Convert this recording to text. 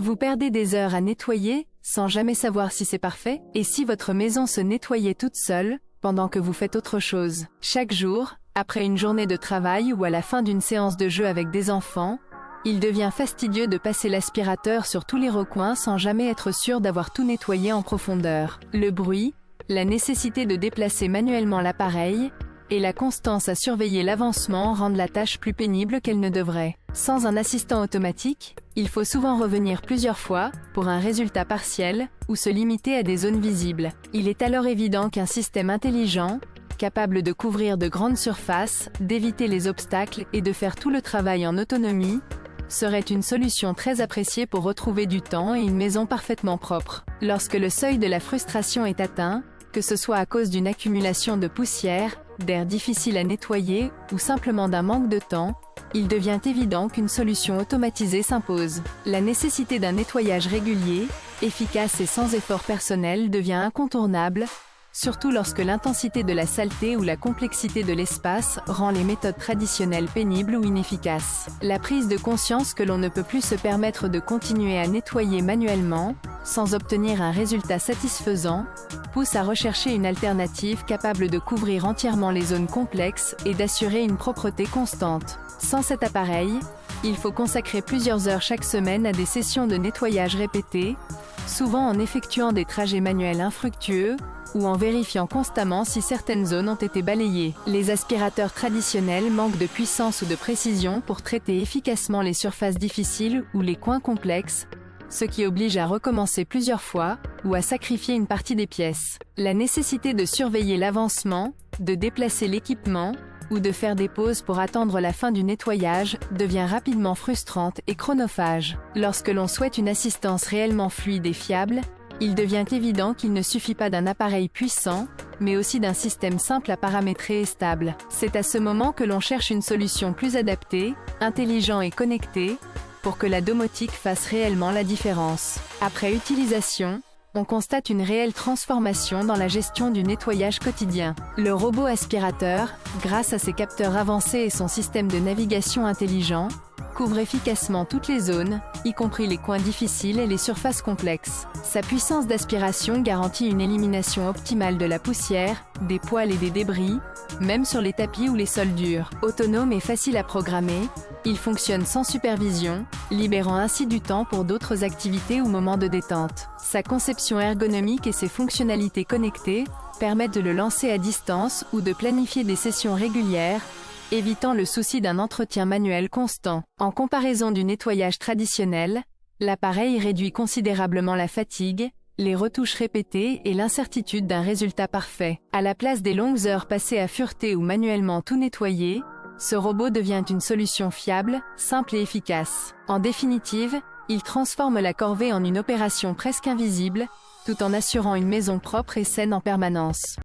Vous perdez des heures à nettoyer, sans jamais savoir si c'est parfait, et si votre maison se nettoyait toute seule, pendant que vous faites autre chose. Chaque jour, après une journée de travail ou à la fin d'une séance de jeu avec des enfants, il devient fastidieux de passer l'aspirateur sur tous les recoins sans jamais être sûr d'avoir tout nettoyé en profondeur. Le bruit, la nécessité de déplacer manuellement l'appareil, et la constance à surveiller l'avancement rendent la tâche plus pénible qu'elle ne devrait. Sans un assistant automatique, il faut souvent revenir plusieurs fois, pour un résultat partiel, ou se limiter à des zones visibles. Il est alors évident qu'un système intelligent, capable de couvrir de grandes surfaces, d'éviter les obstacles et de faire tout le travail en autonomie, serait une solution très appréciée pour retrouver du temps et une maison parfaitement propre. Lorsque le seuil de la frustration est atteint, que ce soit à cause d'une accumulation de poussière, d'air difficile à nettoyer, ou simplement d'un manque de temps, il devient évident qu'une solution automatisée s'impose. La nécessité d'un nettoyage régulier, efficace et sans effort personnel devient incontournable, surtout lorsque l'intensité de la saleté ou la complexité de l'espace rend les méthodes traditionnelles pénibles ou inefficaces. La prise de conscience que l'on ne peut plus se permettre de continuer à nettoyer manuellement, sans obtenir un résultat satisfaisant, pousse à rechercher une alternative capable de couvrir entièrement les zones complexes et d'assurer une propreté constante. Sans cet appareil, il faut consacrer plusieurs heures chaque semaine à des sessions de nettoyage répétées, souvent en effectuant des trajets manuels infructueux, ou en vérifiant constamment si certaines zones ont été balayées. Les aspirateurs traditionnels manquent de puissance ou de précision pour traiter efficacement les surfaces difficiles ou les coins complexes, ce qui oblige à recommencer plusieurs fois, ou à sacrifier une partie des pièces. La nécessité de surveiller l'avancement, de déplacer l'équipement, ou de faire des pauses pour attendre la fin du nettoyage, devient rapidement frustrante et chronophage. Lorsque l'on souhaite une assistance réellement fluide et fiable, il devient évident qu'il ne suffit pas d'un appareil puissant, mais aussi d'un système simple à paramétrer et stable. C'est à ce moment que l'on cherche une solution plus adaptée, intelligente et connectée, pour que la domotique fasse réellement la différence. Après utilisation, on constate une réelle transformation dans la gestion du nettoyage quotidien. Le robot aspirateur, grâce à ses capteurs avancés et son système de navigation intelligent, couvre efficacement toutes les zones, y compris les coins difficiles et les surfaces complexes. Sa puissance d'aspiration garantit une élimination optimale de la poussière, des poils et des débris, même sur les tapis ou les sols durs. Autonome et facile à programmer, il fonctionne sans supervision, libérant ainsi du temps pour d'autres activités ou moments de détente. Sa conception ergonomique et ses fonctionnalités connectées permettent de le lancer à distance ou de planifier des sessions régulières, évitant le souci d'un entretien manuel constant. En comparaison du nettoyage traditionnel, l'appareil réduit considérablement la fatigue, les retouches répétées et l'incertitude d'un résultat parfait. À la place des longues heures passées à fureter ou manuellement tout nettoyer, ce robot devient une solution fiable, simple et efficace. En définitive, il transforme la corvée en une opération presque invisible, tout en assurant une maison propre et saine en permanence.